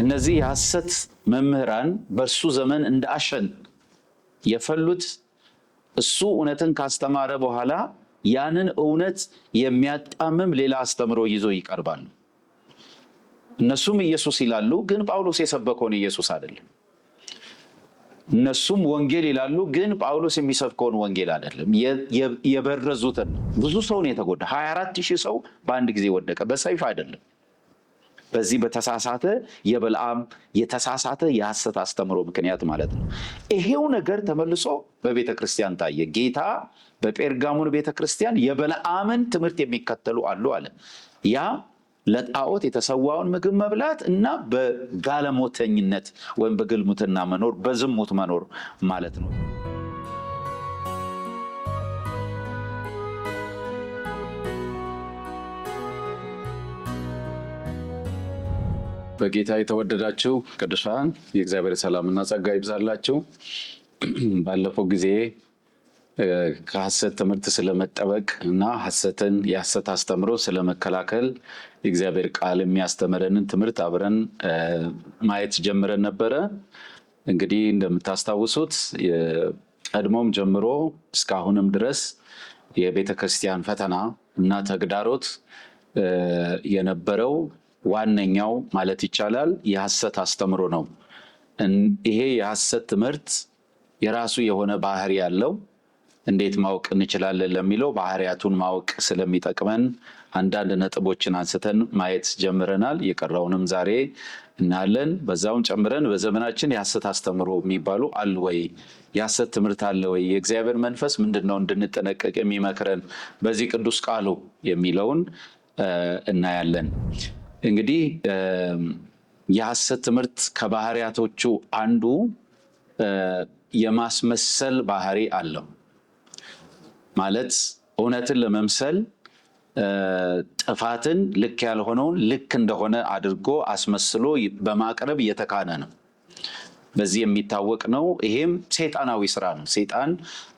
እነዚህ የሐሰት መምህራን በእርሱ ዘመን እንደ አሸን የፈሉት እሱ እውነትን ካስተማረ በኋላ ያንን እውነት የሚያጣምም ሌላ አስተምሮ ይዞ ይቀርባሉ። እነሱም ኢየሱስ ይላሉ፣ ግን ጳውሎስ የሰበከውን ኢየሱስ አይደለም። እነሱም ወንጌል ይላሉ፣ ግን ጳውሎስ የሚሰብከውን ወንጌል አይደለም። የበረዙትን ነው። ብዙ ሰው ነው የተጎዳ። 24,000 ሰው በአንድ ጊዜ ወደቀ። በሰይፍ አይደለም፣ በዚህ በተሳሳተ የበልዓም የተሳሳተ የሐሰት አስተምሮ ምክንያት ማለት ነው። ይሄው ነገር ተመልሶ በቤተ ክርስቲያን ታየ። ጌታ በጴርጋሞን ቤተ ክርስቲያን የበልዓምን ትምህርት የሚከተሉ አሉ አለ። ያ ለጣዖት የተሰዋውን ምግብ መብላት እና በጋለሞተኝነት ወይም በግልሙትና መኖር፣ በዝሙት መኖር ማለት ነው። በጌታ የተወደዳችሁ ቅዱሳን የእግዚአብሔር ሰላምና ጸጋ ይብዛላችሁ። ባለፈው ጊዜ ከሐሰት ትምህርት ስለመጠበቅ እና የሐሰት አስተምሮ ስለመከላከል የእግዚአብሔር ቃል የሚያስተምረንን ትምህርት አብረን ማየት ጀምረን ነበረ። እንግዲህ እንደምታስታውሱት ቀድሞም ጀምሮ እስካሁንም ድረስ የቤተ ክርስቲያን ፈተና እና ተግዳሮት የነበረው ዋነኛው ማለት ይቻላል የሐሰት አስተምሮ ነው። ይሄ የሐሰት ትምህርት የራሱ የሆነ ባህሪ ያለው። እንዴት ማወቅ እንችላለን ለሚለው ባህሪያቱን ማወቅ ስለሚጠቅመን አንዳንድ ነጥቦችን አንስተን ማየት ጀምረናል። የቀረውንም ዛሬ እናያለን። በዛውን ጨምረን በዘመናችን የሐሰት አስተምሮ የሚባሉ አሉ ወይ? የሐሰት ትምህርት አለ ወይ? የእግዚአብሔር መንፈስ ምንድነው እንድንጠነቀቅ የሚመክረን በዚህ ቅዱስ ቃሉ የሚለውን እናያለን። እንግዲህ የሐሰት ትምህርት ከባህሪያቶቹ አንዱ የማስመሰል ባህሪ አለው። ማለት እውነትን ለመምሰል ጥፋትን ልክ ያልሆነውን ልክ እንደሆነ አድርጎ አስመስሎ በማቅረብ እየተካነ ነው። በዚህ የሚታወቅ ነው። ይሄም ሰይጣናዊ ስራ ነው። ሰይጣን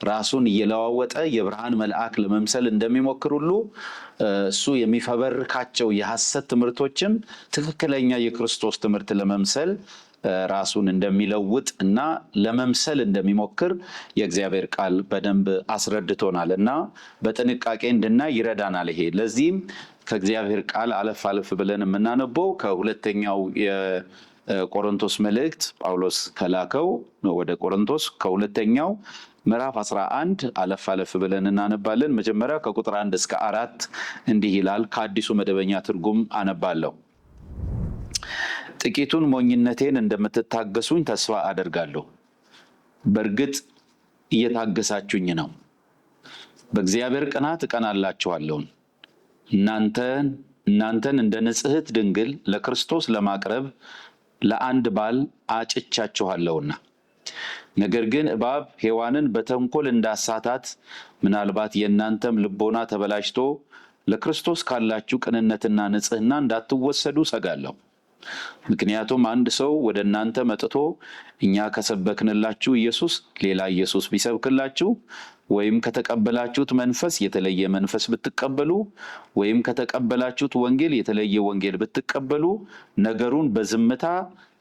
ራሱን እየለዋወጠ የብርሃን መልአክ ለመምሰል እንደሚሞክር ሁሉ እሱ የሚፈበርካቸው የሐሰት ትምህርቶችም ትክክለኛ የክርስቶስ ትምህርት ለመምሰል ራሱን እንደሚለውጥ እና ለመምሰል እንደሚሞክር የእግዚአብሔር ቃል በደንብ አስረድቶናል እና በጥንቃቄ እንድናይ ይረዳናል። ይሄ ለዚህም ከእግዚአብሔር ቃል አለፍ ብለን የምናነበው ከሁለተኛው የቆሮንቶስ መልእክት ጳውሎስ ከላከው ወደ ቆሮንቶስ ከሁለተኛው ምዕራፍ 11 አለፍ ብለን እናነባለን። መጀመሪያ ከቁጥር 1 እስከ 4 እንዲህ ይላል። ከአዲሱ መደበኛ ትርጉም አነባለሁ። ጥቂቱን ሞኝነቴን እንደምትታገሱኝ ተስፋ አደርጋለሁ። በእርግጥ እየታገሳችሁኝ ነው። በእግዚአብሔር ቅናት እቀናላችኋለሁ። እናንተን እንደ ንጽሕት ድንግል ለክርስቶስ ለማቅረብ ለአንድ ባል አጭቻችኋለሁና። ነገር ግን እባብ ሔዋንን በተንኮል እንዳሳታት ምናልባት የእናንተም ልቦና ተበላሽቶ ለክርስቶስ ካላችሁ ቅንነትና ንጽሕና እንዳትወሰዱ ሰጋለሁ። ምክንያቱም አንድ ሰው ወደ እናንተ መጥቶ እኛ ከሰበክንላችሁ ኢየሱስ ሌላ ኢየሱስ ቢሰብክላችሁ፣ ወይም ከተቀበላችሁት መንፈስ የተለየ መንፈስ ብትቀበሉ፣ ወይም ከተቀበላችሁት ወንጌል የተለየ ወንጌል ብትቀበሉ ነገሩን በዝምታ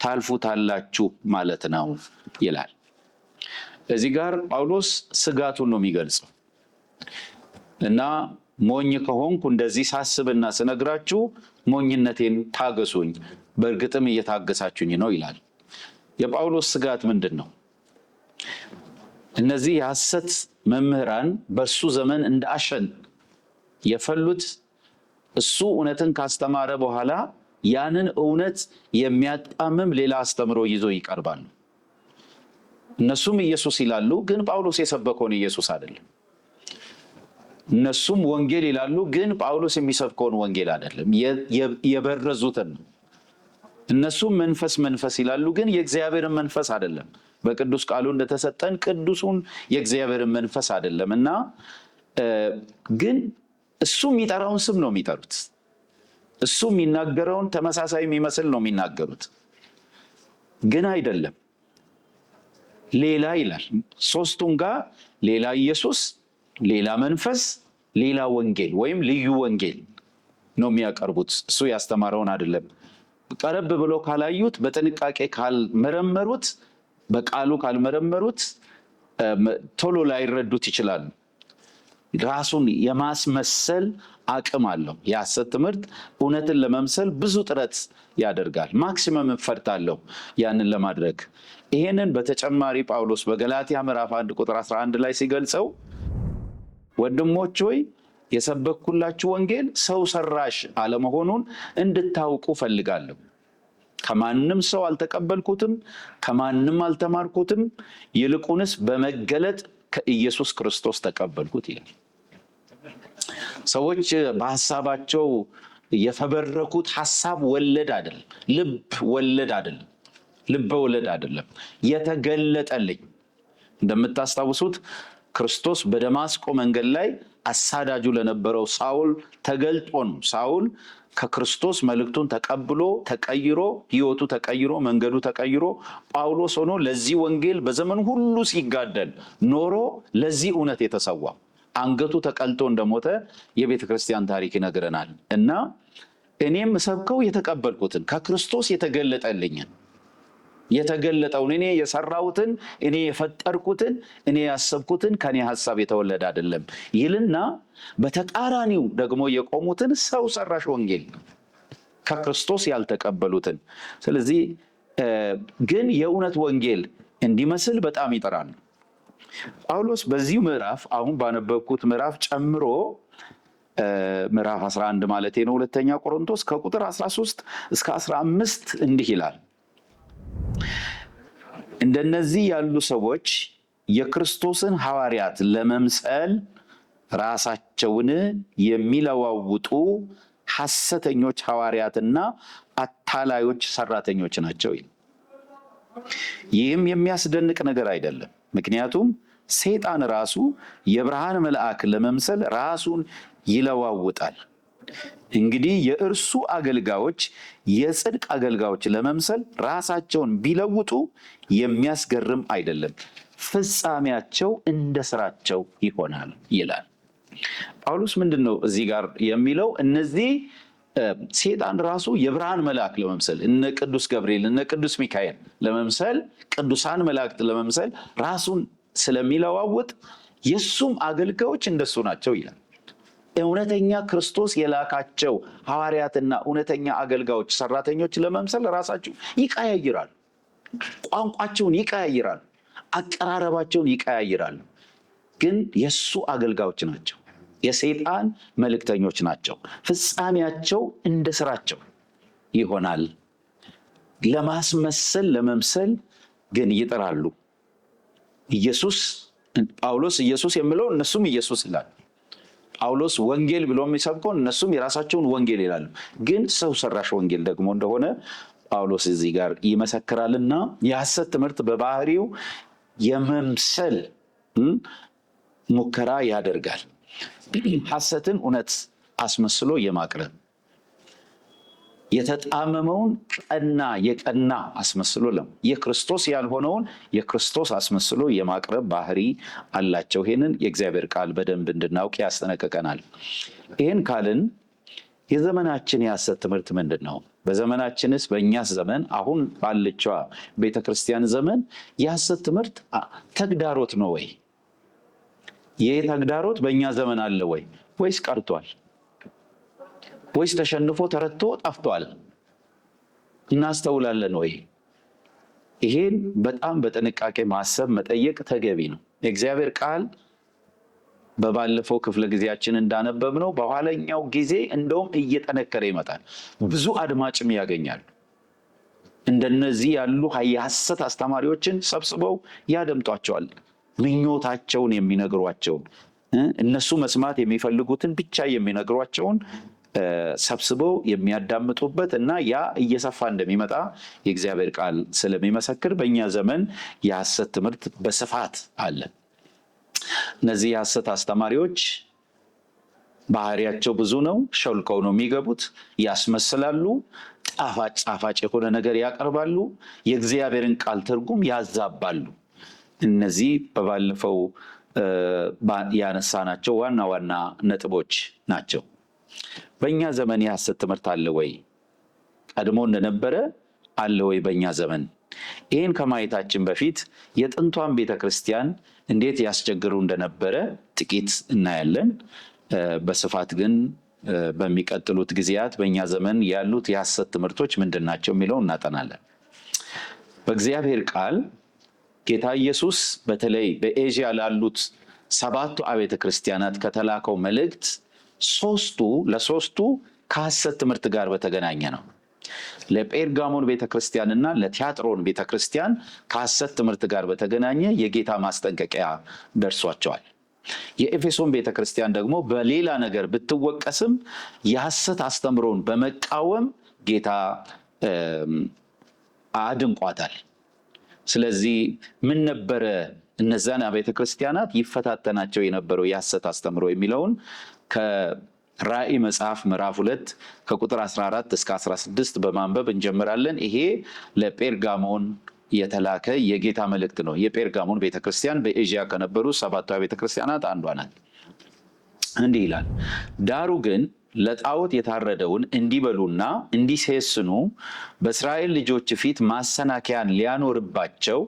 ታልፉታላችሁ ማለት ነው ይላል። እዚህ ጋር ጳውሎስ ስጋቱን ነው የሚገልጸው እና ሞኝ ከሆንኩ እንደዚህ ሳስብና ስነግራችሁ ሞኝነቴን ታገሱኝ፣ በእርግጥም እየታገሳችሁኝ ነው ይላል። የጳውሎስ ስጋት ምንድን ነው? እነዚህ የሐሰት መምህራን በእርሱ ዘመን እንደ አሸን የፈሉት እሱ እውነትን ካስተማረ በኋላ ያንን እውነት የሚያጣምም ሌላ አስተምሮ ይዞ ይቀርባሉ። እነሱም ኢየሱስ ይላሉ፣ ግን ጳውሎስ የሰበከውን ኢየሱስ አይደለም። እነሱም ወንጌል ይላሉ፣ ግን ጳውሎስ የሚሰብከውን ወንጌል አይደለም። የበረዙትን ነው። እነሱም መንፈስ ይላሉ፣ ግን የእግዚአብሔርን መንፈስ አይደለም። በቅዱስ ቃሉ እንደተሰጠን ቅዱሱን የእግዚአብሔርን መንፈስ አይደለም እና ግን እሱ የሚጠራውን ስም ነው የሚጠሩት። እሱ የሚናገረውን ተመሳሳይ የሚመስል ነው የሚናገሩት፣ ግን አይደለም። ሌላ ይላል። ሶስቱም ጋር ሌላ ኢየሱስ፣ ሌላ መንፈስ፣ ሌላ ወንጌል ወይም ልዩ ወንጌል ነው የሚያቀርቡት። እሱ ያስተማረውን አይደለም። ቀረብ ብሎ ካላዩት፣ በጥንቃቄ ካልመረመሩት፣ በቃሉ ካልመረመሩት ቶሎ ላይረዱት ይችላሉ። ራሱን የማስመሰል አቅም አለው። የሐሰት ትምህርት እውነትን ለመምሰል ብዙ ጥረት ያደርጋል። ማክሲመም እፈርት አለው ያንን ለማድረግ። ይሄንን በተጨማሪ ጳውሎስ በገላትያ ምዕራፍ 1 ቁጥር 11 ላይ ሲገልጸው ወንድሞች ሆይ የሰበኩላችሁ ወንጌል ሰው ሰራሽ አለመሆኑን እንድታውቁ ፈልጋለሁ። ከማንም ሰው አልተቀበልኩትም፣ ከማንም አልተማርኩትም፣ ይልቁንስ በመገለጥ ከኢየሱስ ክርስቶስ ተቀበልኩት ይላል። ሰዎች በሐሳባቸው የፈበረኩት ሐሳብ ወለድ አይደለም፣ ልብ ወለድ አይደለም፣ ልብ ወለድ አይደለም፣ የተገለጠልኝ። እንደምታስታውሱት ክርስቶስ በደማስቆ መንገድ ላይ አሳዳጁ ለነበረው ሳውል ተገልጦ ነው። ሳውል ከክርስቶስ መልእክቱን ተቀብሎ ተቀይሮ፣ ህይወቱ ተቀይሮ፣ መንገዱ ተቀይሮ ጳውሎስ ሆኖ ለዚህ ወንጌል በዘመን ሁሉ ሲጋደል ኖሮ ለዚህ እውነት የተሰዋ አንገቱ ተቀልጦ እንደሞተ የቤተ ክርስቲያን ታሪክ ይነግረናል። እና እኔም ሰብከው የተቀበልኩትን ከክርስቶስ የተገለጠልኝን የተገለጠውን እኔ የሰራሁትን እኔ የፈጠርኩትን እኔ ያሰብኩትን ከኔ ሐሳብ የተወለደ አይደለም ይልና በተቃራኒው ደግሞ የቆሙትን ሰው ሰራሽ ወንጌል ከክርስቶስ ያልተቀበሉትን። ስለዚህ ግን የእውነት ወንጌል እንዲመስል በጣም ይጥራል ጳውሎስ። በዚህ ምዕራፍ አሁን ባነበብኩት ምዕራፍ ጨምሮ ምዕራፍ 11 ማለቴ ነው፣ ሁለተኛ ቆሮንቶስ ከቁጥር 13 እስከ 15 እንዲህ ይላል። እንደነዚህ ያሉ ሰዎች የክርስቶስን ሐዋርያት ለመምሰል ራሳቸውን የሚለዋውጡ ሐሰተኞች ሐዋርያትና አታላዮች ሰራተኞች ናቸው። ይህም የሚያስደንቅ ነገር አይደለም፣ ምክንያቱም ሰይጣን ራሱ የብርሃን መልአክ ለመምሰል ራሱን ይለዋውጣል። እንግዲህ የእርሱ አገልጋዮች የጽድቅ አገልጋዮች ለመምሰል ራሳቸውን ቢለውጡ የሚያስገርም አይደለም፣ ፍጻሜያቸው እንደ ስራቸው ይሆናል ይላል ጳውሎስ። ምንድን ነው እዚህ ጋር የሚለው? እነዚህ ሰይጣን ራሱ የብርሃን መልአክ ለመምሰል እነ ቅዱስ ገብርኤል እነ ቅዱስ ሚካኤል ለመምሰል ቅዱሳን መላእክት ለመምሰል ራሱን ስለሚለዋውጥ የሱም አገልጋዮች እንደሱ ናቸው ይላል። እውነተኛ ክርስቶስ የላካቸው ሐዋርያትና እውነተኛ አገልጋዮች ሰራተኞች ለመምሰል ራሳቸው ይቀያይራሉ፣ ቋንቋቸውን ይቀያይራሉ፣ አቀራረባቸውን ይቀያይራሉ። ግን የሱ አገልጋዮች ናቸው፣ የሰይጣን መልእክተኞች ናቸው። ፍጻሜያቸው እንደ ስራቸው ይሆናል። ለማስመሰል ለመምሰል ግን ይጥራሉ። ጳውሎስ ኢየሱስ የሚለው እነሱም ኢየሱስ ይላል። ጳውሎስ ወንጌል ብሎ የሚሰብከው እነሱም የራሳቸውን ወንጌል ይላሉ። ግን ሰው ሰራሽ ወንጌል ደግሞ እንደሆነ ጳውሎስ እዚህ ጋር ይመሰክራልና የሐሰት ትምህርት በባህሪው የመምሰል ሙከራ ያደርጋል። ሐሰትን እውነት አስመስሎ የማቅረብ፣ የተጣመመውን የቀና አስመስሎ የክርስቶስ ያልሆነውን የክርስቶስ አስመስሎ የማቅረብ ባህሪ አላቸው። ይህንን የእግዚአብሔር ቃል በደንብ እንድናውቅ ያስጠነቅቀናል። ይህን ካልን የዘመናችን የሐሰት ትምህርት ምንድን ነው? በዘመናችንስ በእኛስ ዘመን አሁን ባለችዋ ቤተክርስቲያን ዘመን የሐሰት ትምህርት ተግዳሮት ነው ወይ? ይህ ተግዳሮት በእኛ ዘመን አለ ወይ? ወይስ ቀርቷል? ወይስ ተሸንፎ ተረቶ ጠፍቷል? እናስተውላለን ወይ? ይሄን በጣም በጥንቃቄ ማሰብ መጠየቅ ተገቢ ነው። የእግዚአብሔር ቃል በባለፈው ክፍለ ጊዜያችን እንዳነበብነው በኋለኛው ጊዜ እንደውም እየጠነከረ ይመጣል። ብዙ አድማጭም ያገኛሉ። እንደነዚህ ያሉ የሐሰት አስተማሪዎችን ሰብስበው ያደምጧቸዋል። ምኞታቸውን የሚነግሯቸውን፣ እነሱ መስማት የሚፈልጉትን ብቻ የሚነግሯቸውን ሰብስበው የሚያዳምጡበት እና ያ እየሰፋ እንደሚመጣ የእግዚአብሔር ቃል ስለሚመሰክር በእኛ ዘመን የሐሰት ትምህርት በስፋት አለ። እነዚህ የሐሰት አስተማሪዎች ባህሪያቸው ብዙ ነው። ሾልከው ነው የሚገቡት፣ ያስመስላሉ፣ ጣፋጭ የሆነ ነገር ያቀርባሉ፣ የእግዚአብሔርን ቃል ትርጉም ያዛባሉ። እነዚህ በባለፈው ያነሳናቸው ዋና ዋና ነጥቦች ናቸው። በእኛ ዘመን የሐሰት ትምህርት አለ ወይ? ቀድሞ እንደነበረ አለ ወይ በእኛ ዘመን? ይህን ከማየታችን በፊት የጥንቷን ቤተክርስቲያን እንዴት ያስቸግሩ እንደነበረ ጥቂት እናያለን። በስፋት ግን በሚቀጥሉት ጊዜያት በእኛ ዘመን ያሉት የሐሰት ትምህርቶች ምንድን ናቸው የሚለው እናጠናለን። በእግዚአብሔር ቃል ጌታ ኢየሱስ በተለይ በኤዥያ ላሉት 7ቱ አብያተ ክርስቲያናት ከተላከው መልእክት ለሶስቱ ከሐሰት ትምህርት ጋር በተገናኘ ነው። ለጴርጋሞን ቤተክርስቲያንና ለቲያጥሮን ቤተክርስቲያን ከሐሰት ትምህርት ጋር በተገናኘ የጌታ ማስጠንቀቂያ ደርሷቸዋል። የኤፌሶን ቤተክርስቲያን ደግሞ በሌላ ነገር ብትወቀስም የሐሰት አስተምሮን በመቃወም ጌታ አድንቋታል። ስለዚህ ምን ነበረ እነዛን አብያተ ክርስቲያናት ይፈታተናቸው የነበረው የሐሰት አስተምሮ የሚለውን ከራእይ መጽሐፍ ምዕራፍ 2 ከቁጥር 14 እስከ 16 በማንበብ እንጀምራለን። ይሄ ለጴርጋሞን የተላከ የጌታ መልእክት ነው። የጴርጋሞን ቤተክርስቲያን በኤዥያ ከነበሩ 7ቱ ቤተክርስቲያናት አንዷ ናት። እንዲህ ይላል፣ ዳሩ ግን ለጣዖት የታረደውን እንዲበሉና እንዲሴስኑ በእስራኤል ልጆች ፊት ማሰናከያን ሊያኖርባቸው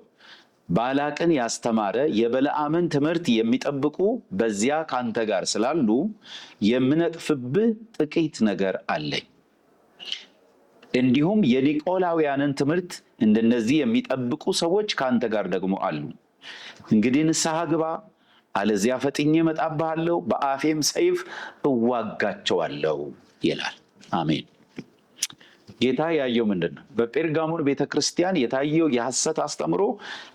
ባላቅን ያስተማረ የበለዓምን ትምህርት የሚጠብቁ በዚያ ካንተ ጋር ስላሉ የምነቅፍብህ ጥቂት ነገር አለኝ። እንዲሁም የኒቆላውያንን ትምህርት እንደነዚህ የሚጠብቁ ሰዎች ካንተ ጋር ደግሞ አሉ። እንግዲህ ንስሐ ግባ፣ አለዚያ ፈጥኜ እመጣብሃለሁ፣ በአፌም ሰይፍ እዋጋቸዋለሁ ይላል። አሜን። ጌታ ያየው ምንድን ነው? በጴርጋሞን ቤተክርስቲያን የታየው የሐሰት አስተምሮ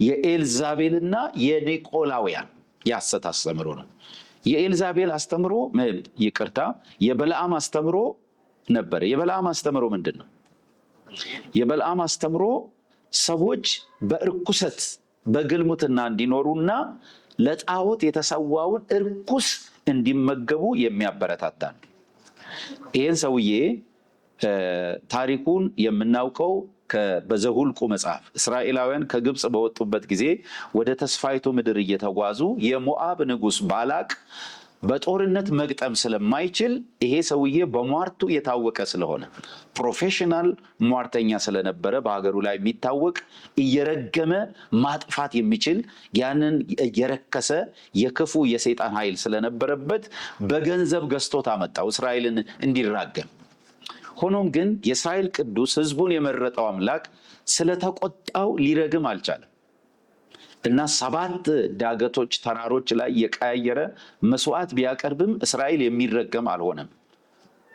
የኤልዛቤልና የኒቆላውያን የሐሰት አስተምሮ ነው። የኤልዛቤል አስተምሮ የበለዓም አስተምሮ ነበረ። የበለዓም አስተምሮ ምንድን ነው? የበለዓም አስተምሮ ሰዎች በእርኩሰት በግልሙትና እንዲኖሩና ለጣዖት የተሰዋውን እርኩስ እንዲመገቡ የሚያበረታታ ነው። ይህን ሰውዬ ታሪኩን የምናውቀው በዘሁልቁ መጽሐፍ እስራኤላውያን ከግብፅ በወጡበት ጊዜ ወደ ተስፋይቱ ምድር እየተጓዙ የሞዓብ ንጉሥ ባላቅ በጦርነት መግጠም ስለማይችል ይሄ ሰውዬ በሟርቱ የታወቀ ስለሆነ ፕሮፌሽናል ሟርተኛ ስለነበረ በሀገሩ ላይ የሚታወቅ እየረገመ ማጥፋት የሚችል ያንን እየረከሰ የክፉ የሰይጣን ኃይል ስለነበረበት በገንዘብ ገዝቶት አመጣው እስራኤልን እንዲራገም። ሆኖም ግን የእስራኤል ቅዱስ ሕዝቡን የመረጠው አምላክ ስለተቆጣው ሊረግም አልቻለም እና 7 ዳገቶች ተራሮች ላይ የቀያየረ መስዋዕት ቢያቀርብም እስራኤል የሚረገም አልሆነም።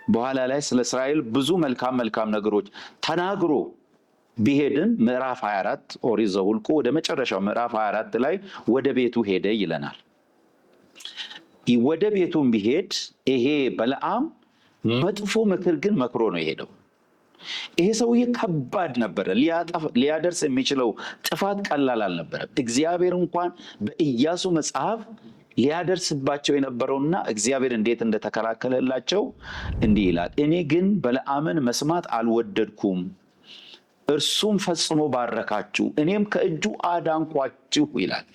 በኋላ ላይ ስለ እስራኤል ብዙ መልካም ነገሮች ተናግሮ ቢሄድም ምዕራፍ 24 ኦሪት ዘኍልቍ ወደ መጨረሻው ምዕራፍ 24 ላይ ወደ ቤቱ ሄደ ይለናል። ወደ ቤቱም ቢሄድ ይሄ በለዓም መጥፎ ምክር ግን መክሮ ነው የሄደው። ይሄ ሰውዬ ከባድ ነበረ። ሊያደርስ የሚችለው ጥፋት ቀላል አልነበረም። እግዚአብሔር እንኳን በኢያሱ መጽሐፍ ሊያደርስባቸው የነበረውና እግዚአብሔር እንዴት እንደተከላከለላቸው እንዲህ ይላል፣ እኔ ግን በለዓምን መስማት አልወደድኩም፣ እርሱም ፈጽሞ ባረካችሁ፣ እኔም ከእጁ አዳንኳችሁ ይላል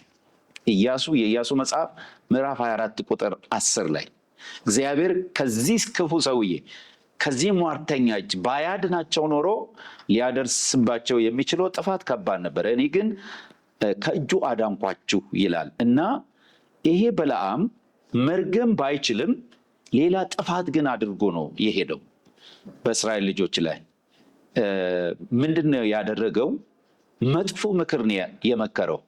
የኢያሱ መጽሐፍ ምዕራፍ 24 ቁጥር 10 ላይ እግዚአብሔር ከዚህ ክፉ ሰውዬ ከዚህ ሟርተኛ እጅ ባያድናቸው ኖሮ ሊያደርስባቸው የሚችለው ጥፋት ከባድ ነበር። እኔ ግን ከእጁ አዳንኳችሁ ይላል እና ይሄ በለዓም መርገም ባይችልም ሌላ ጥፋት ግን አድርጎ ነው የሄደው በእስራኤል ልጆች ላይ። ምንድነው ያደረገው? መጥፎ ምክር ነው የመከረው።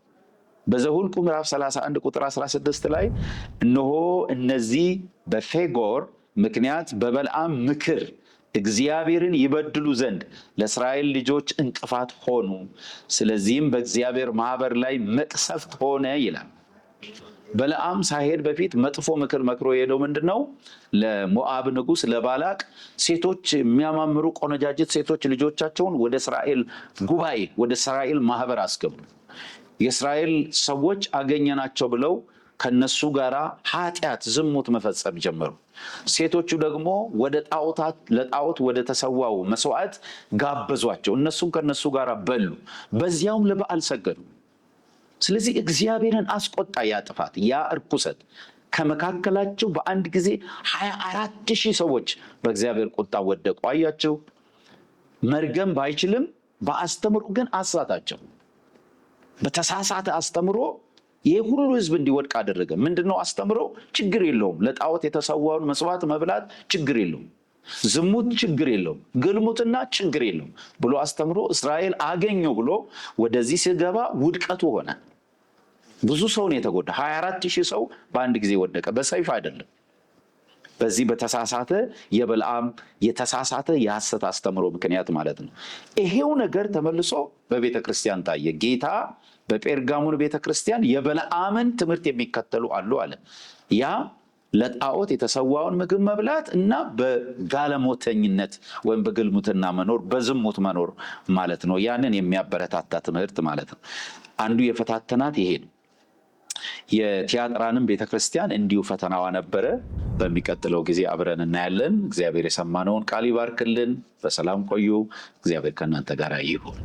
በዘኍልቍ ምዕራፍ 31 ቁጥር 16 ላይ እነሆ እነዚህ በፌጎር ምክንያት በበለዓም ምክር እግዚአብሔርን ይበድሉ ዘንድ ለእስራኤል ልጆች እንቅፋት ሆኑ፣ ስለዚህም በእግዚአብሔር ማህበር ላይ መቅሰፍት ሆነ ይላል። በለዓም ሳይሄድ በፊት መጥፎ ምክር መክሮ የሄደው ምንድን ነው? ለሞዓብ ንጉሥ ለባላቅ ሴቶች የሚያማምሩ ቆነጃጅት ሴቶች ልጆቻቸውን ወደ እስራኤል ጉባኤ ወደ እስራኤል ማህበር አስገቡ። የእስራኤል ሰዎች አገኘናቸው ብለው ከነሱ ጋራ ኃጢአት ዝሙት መፈጸም ጀመሩ። ሴቶቹ ደግሞ ወደ ለጣዖት ወደ ተሰዋው መስዋዕት ጋበዟቸው። እነሱም ከነሱ ጋር በሉ፣ በዚያውም ለበዓል ሰገዱ። ስለዚህ እግዚአብሔርን አስቆጣ ያ ጥፋት፣ ያ እርኩሰት። ከመካከላቸው በአንድ ጊዜ 24,000 ሰዎች በእግዚአብሔር ቁጣ ወደቁ። አያቸው መርገም ባይችልም በአስተምሮ ግን አሳታቸው። በተሳሳተ አስተምሮ ይሄ ሁሉ ህዝብ እንዲወድቅ አደረገ። ምንድነው አስተምሮ? ችግር የለውም፣ ለጣዖት የተሰዋውን መስዋዕት መብላት ችግር የለውም፣ ዝሙት ችግር የለውም፣ ግልሙትና ችግር የለውም ብሎ አስተምሮ እስራኤል አገኘው ብሎ ወደዚህ ሲገባ ውድቀቱ ሆነ። ብዙ ሰው ነው የተጎዳ። 24,000 ሰው በአንድ ጊዜ ወደቀ። በሰይፍ አይደለም፣ በዚህ በተሳሳተ የበልዓም የተሳሳተ የሐሰት አስተምሮ ምክንያት ማለት ነው። ይሄው ነገር ተመልሶ በቤተ ክርስቲያን ታየ። ጌታ በጴርጋሞን ቤተ ክርስቲያን የበልዓምን ትምህርት የሚከተሉ አሉ አለ። ያ ለጣዖት የተሰዋውን ምግብ መብላት እና በጋለሞተኝነት ወይም በግልሙትና መኖር፣ በዝሙት መኖር ማለት ነው። ያንን የሚያበረታታ ትምህርት ማለት ነው። አንዱ የፈታተናት ይሄ ነው። የቲያጥራንም ቤተክርስቲያን እንዲሁ ፈተናዋ ነበረ። በሚቀጥለው ጊዜ አብረን እናያለን። እግዚአብሔር የሰማነውን ቃል ይባርክልን። በሰላም ቆዩ። እግዚአብሔር ከእናንተ ጋር ይሁን።